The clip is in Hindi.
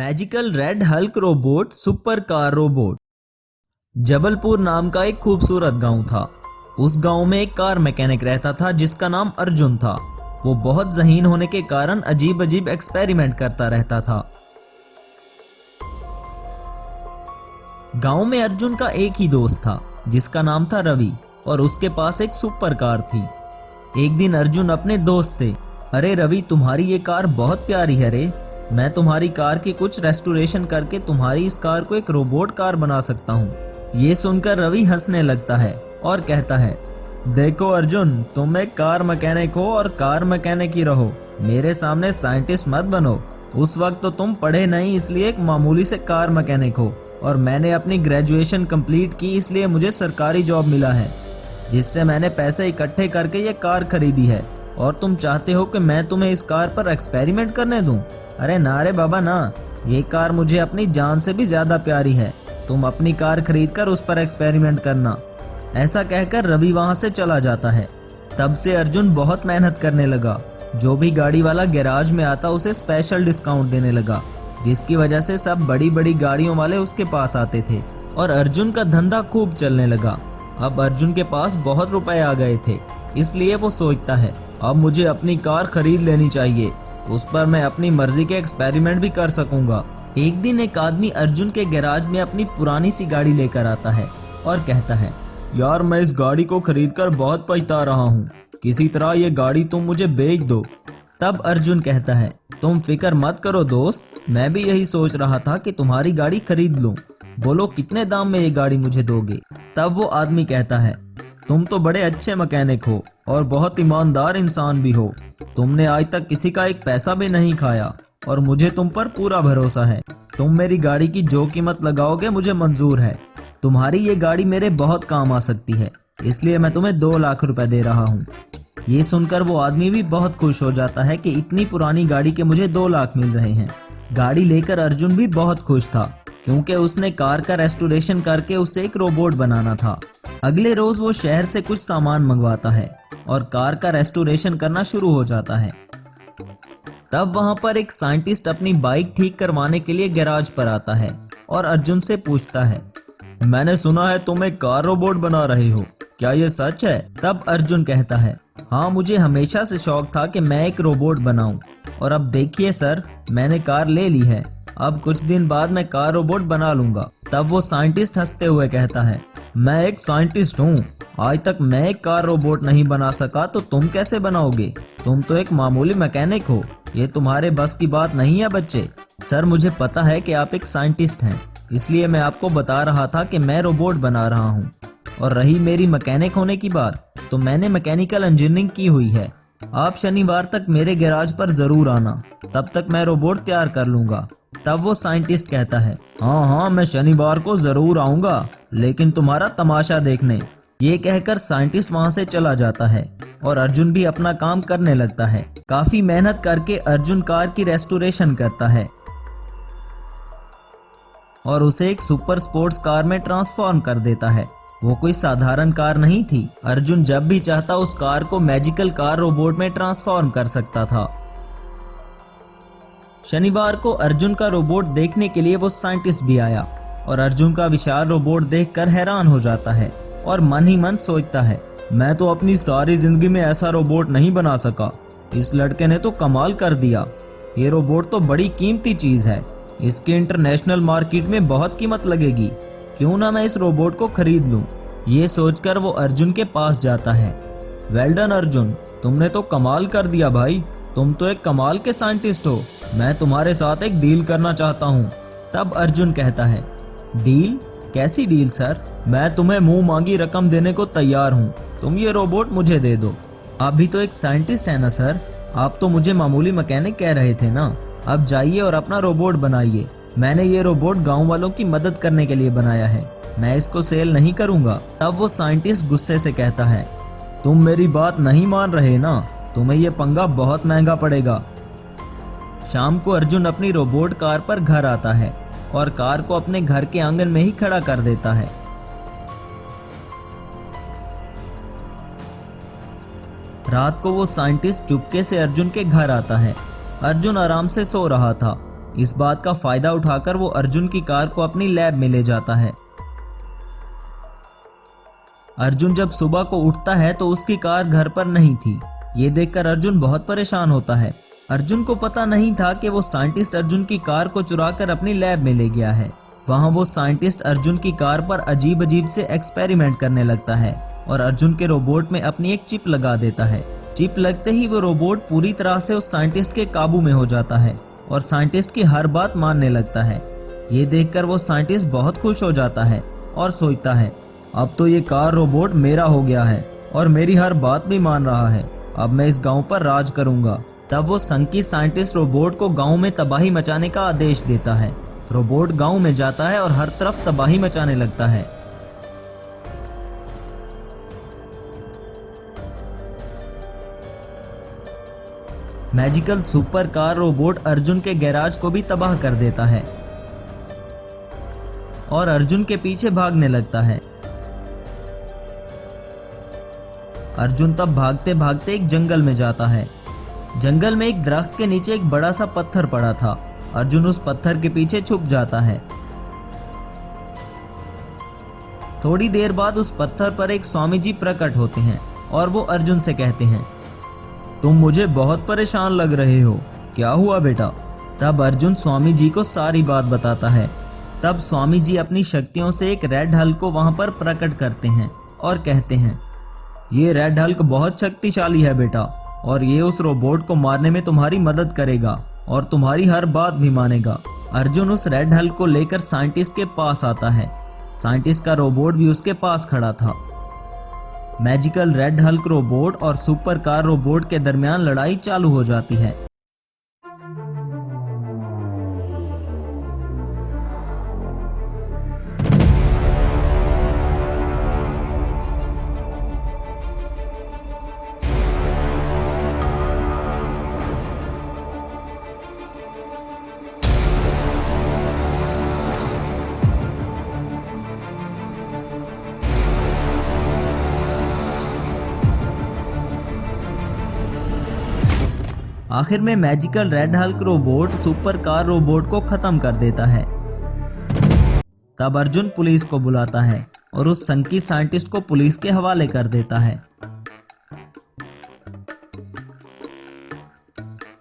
Magical red Hulk robot super car robot. Jabalpur नाम का एक खूबसूरत गांव था। उस गांव में एक कार मैकेनिक रहता था जिसका नाम अर्जुन था। वो बहुत ज़हीन होने के कारण अजीब अजीब एक्सपेरिमेंट करता रहता था। गांव में अर्जुन का एक ही दोस्त था जिसका नाम था रवि, और उसके पास एक सुपर कार थी। एक दिन अर्जुन अपने दोस्त से, अरे रवि, तुम्हारी ये कार बहुत प्यारी है रे, मैं तुम्हारी कार की कुछ रेस्टोरेशन करके तुम्हारी इस कार को एक रोबोट कार बना सकता हूँ। ये सुनकर रवि हंसने लगता है और कहता है, देखो अर्जुन, तुम एक कार मैकेनिक हो और कार मैकेनिक ही रहो, मेरे सामने साइंटिस्ट मत बनो। उस वक्त तो तुम पढ़े नहीं, इसलिए एक मामूली से कार मैकेनिक हो, और मैंने अपनी ग्रेजुएशन कंप्लीट की, इसलिए मुझे सरकारी जॉब मिला है जिससे मैंने पैसे इकट्ठे करके ये कार खरीदी है। और तुम चाहते हो कि मैं तुम्हें इस कार पर एक्सपेरिमेंट करने दूं? अरे ना रे बाबा ना, ये कार मुझे अपनी जान से भी ज्यादा प्यारी है। तुम अपनी कार खरीद कर उस पर एक्सपेरिमेंट करना। ऐसा कहकर रवि वहां से चला जाता है। तब से अर्जुन बहुत मेहनत करने लगा। जो भी गाड़ी वाला गैराज में आता उसे स्पेशल डिस्काउंट देने लगा, जिसकी वजह से सब बड़ी बड़ी गाड़ियों वाले उसके पास आते थे और अर्जुन का धंधा खूब चलने लगा। अब अर्जुन के पास बहुत रुपए आ गए थे, इसलिए वो सोचता है, अब मुझे अपनी कार खरीद लेनी चाहिए, उस पर मैं अपनी मर्जी के एक्सपेरिमेंट भी कर सकूंगा। एक दिन एक आदमी अर्जुन के गैराज में अपनी पुरानी सी गाड़ी लेकर आता है और कहता है, यार मैं इस गाड़ी को खरीदकर बहुत पछता रहा हूँ, किसी तरह ये गाड़ी तुम मुझे बेच दो। तब अर्जुन कहता है, तुम फिक्र मत करो दोस्त, मैं भी यही सोच रहा था कि तुम्हारी गाड़ी खरीद लूं। बोलो कितने दाम में ये गाड़ी मुझे दोगे? तब वो आदमी कहता है, तुम तो बड़े अच्छे मैकेनिक हो और बहुत ईमानदार इंसान भी हो। तुमने आज तक किसी का एक पैसा भी नहीं खाया और मुझे तुम पर पूरा भरोसा है। तुम मेरी गाड़ी की जो कीमत लगाओगे मुझे मंजूर है। तुम्हारी ये गाड़ी मेरे बहुत काम आ सकती है, इसलिए मैं तुम्हें 2 लाख रुपए दे रहा हूँ। ये सुनकर वो आदमी भी बहुत खुश हो जाता है कि इतनी पुरानी गाड़ी के मुझे 2 लाख मिल रहे हैं। गाड़ी लेकर अर्जुन भी बहुत खुश था, क्योंकि उसने कार का रेस्टोरेशन करके उसे एक रोबोट बनाना था। अगले रोज वो शहर से कुछ सामान मंगवाता है और कार का रेस्टोरेशन करना शुरू हो जाता है। तब वहां पर एक साइंटिस्ट अपनी बाइक ठीक करवाने के लिए गैराज पर आता है और अर्जुन से पूछता है, मैंने सुना है तुम एक कार रोबोट बना रहे हो, क्या ये सच है? तब अर्जुन कहता है, हाँ, मुझे हमेशा से शौक था कि मैं एक रोबोट बनाऊं, और अब देखिए सर, मैंने कार ले ली है। अब कुछ दिन बाद मैं कार रोबोट बना लूंगा। तब वो साइंटिस्ट हंसते हुए कहता है, मैं एक साइंटिस्ट हूँ, आज तक मैं एक कार रोबोट नहीं बना सका तो तुम कैसे बनाओगे? तुम तो एक मामूली मैकेनिक हो, ये तुम्हारे बस की बात नहीं है बच्चे। सर, मुझे पता है कि आप एक साइंटिस्ट हैं, इसलिए मैं आपको बता रहा था कि मैं रोबोट बना रहा हूँ। और रही मेरी मैकेनिक होने की बात, तो मैंने मैकेनिकल इंजीनियरिंग की हुई है। आप शनिवार तक मेरे गैराज पर जरूर आना, तब तक मैं रोबोट तैयार कर लूंगा। तब वो साइंटिस्ट कहता है, हाँ, मैं शनिवार को जरूर आऊंगा, लेकिन तुम्हारा तमाशा देखने। ये कहकर साइंटिस्ट वहां से चला जाता है और अर्जुन भी अपना काम करने लगता है। काफी मेहनत करके अर्जुन कार की रेस्टोरेशन करता है और उसे एक सुपर स्पोर्ट्स कार में ट्रांसफॉर्म कर देता है। वो कोई साधारण कार नहीं थी। अर्जुन जब भी चाहता उस कार को मैजिकल कार रोबोट में ट्रांसफॉर्म कर सकता था। शनिवार को अर्जुन का रोबोट देखने के लिए वो साइंटिस्ट भी आया और अर्जुन का विशाल रोबोट देखकर हैरान हो जाता है और मन ही मन सोचता है, मैं तो अपनी सारी जिंदगी में ऐसा रोबोट नहीं बना सका, इस लड़के ने तो कमाल कर दिया। ये रोबोट तो बड़ी कीमती चीज है, इसके इंटरनेशनल मार्केट में बहुत कीमत लगेगी, क्यों ना मैं इस रोबोट को खरीद लूं। ये सोचकर वो अर्जुन के पास जाता है। वेल डन अर्जुन, तुमने तो कमाल कर दिया भाई, तुम तो एक कमाल के साइंटिस्ट हो। मैं तुम्हारे साथ एक डील करना चाहता हूँ। तब अर्जुन कहता है, डील? कैसी डील सर? मैं तुम्हें मुंह मांगी रकम देने को तैयार हूँ, तुम ये रोबोट मुझे दे दो। आप भी तो एक साइंटिस्ट है ना सर, आप तो मुझे मामूली मैकेनिक कह रहे थे ना। अब जाइए और अपना रोबोट बनाइए। मैंने ये रोबोट गांव वालों की मदद करने के लिए बनाया है, मैं इसको सेल नहीं करूंगा। तब वो साइंटिस्ट गुस्से से कहता है, तुम मेरी बात नहीं मान रहे ना, तुम्हें ये पंगा बहुत महंगा पड़ेगा। शाम को अर्जुन अपनी रोबोट कार पर घर आता है और कार को अपने घर के आंगन में ही खड़ा कर देता है। रात को वो साइंटिस्ट चुपके से अर्जुन के घर आता है। अर्जुन आराम से सो रहा था इस बात का फायदा उठाकर वो अर्जुन की कार को अपनी लैब में ले जाता है। अर्जुन जब सुबह को उठता है तो उसकी कार घर पर नहीं थी। ये देखकर अर्जुन बहुत परेशान होता है। अर्जुन को पता नहीं था कि वो साइंटिस्ट अर्जुन की कार को चुराकर अपनी लैब में ले गया है। वहाँ वो साइंटिस्ट अर्जुन की कार पर अजीब अजीब से एक्सपेरिमेंट करने लगता है और अर्जुन के रोबोट में अपनी एक चिप लगा देता है। चिप लगते ही वो रोबोट पूरी तरह से उस साइंटिस्ट के काबू में हो जाता है और साइंटिस्ट की हर बात मानने लगता है। ये देखकर वो साइंटिस्ट बहुत खुश हो जाता है और सोचता है, अब तो ये कार रोबोट मेरा हो गया है और मेरी हर बात भी मान रहा है। अब मैं इस गांव पर राज करूंगा। तब वो संकी साइंटिस्ट रोबोट को गांव में तबाही मचाने का आदेश देता है। रोबोट गांव में जाता है और हर तरफ तबाही मचाने लगता है। Magical super car robot Arjun के गैराज को भी तबाह कर देता है और अर्जुन के पीछे भागने लगता है। अर्जुन तब भागते भागते एक जंगल में जाता है। जंगल में एक दरख्त के नीचे एक बड़ा सा पत्थर पड़ा था। अर्जुन उस पत्थर के पीछे छुप जाता है। थोड़ी देर बाद उस पत्थर पर एक स्वामी जी प्रकट होते हैं और वो अर्जुन से कहते हैं, तुम मुझे बहुत परेशान लग रहे हो, क्या हुआ बेटा? तब अर्जुन स्वामी जी को सारी बात बताता है। तब स्वामी जी अपनी शक्तियों से एक रेड हल्क को वहां पर प्रकट करते हैं और कहते हैं, ये रेड हल्क बहुत शक्तिशाली है बेटा और ये उस रोबोट को मारने में तुम्हारी मदद करेगा और तुम्हारी हर बात भी मानेगा। अर्जुन उस रेड हल्क को लेकर साइंटिस्ट के पास आता है। साइंटिस्ट का रोबोट भी उसके पास खड़ा था। मैजिकल रेड हल्क रोबोट और सुपर कार रोबोट के दरमियान लड़ाई चालू हो जाती है। आखिर में magical red Hulk robot super car robot को खत्म कर देता है। तब अर्जुन पुलिस को बुलाता है और उस संकी साइंटिस्ट को पुलिस के हवाले कर देता है।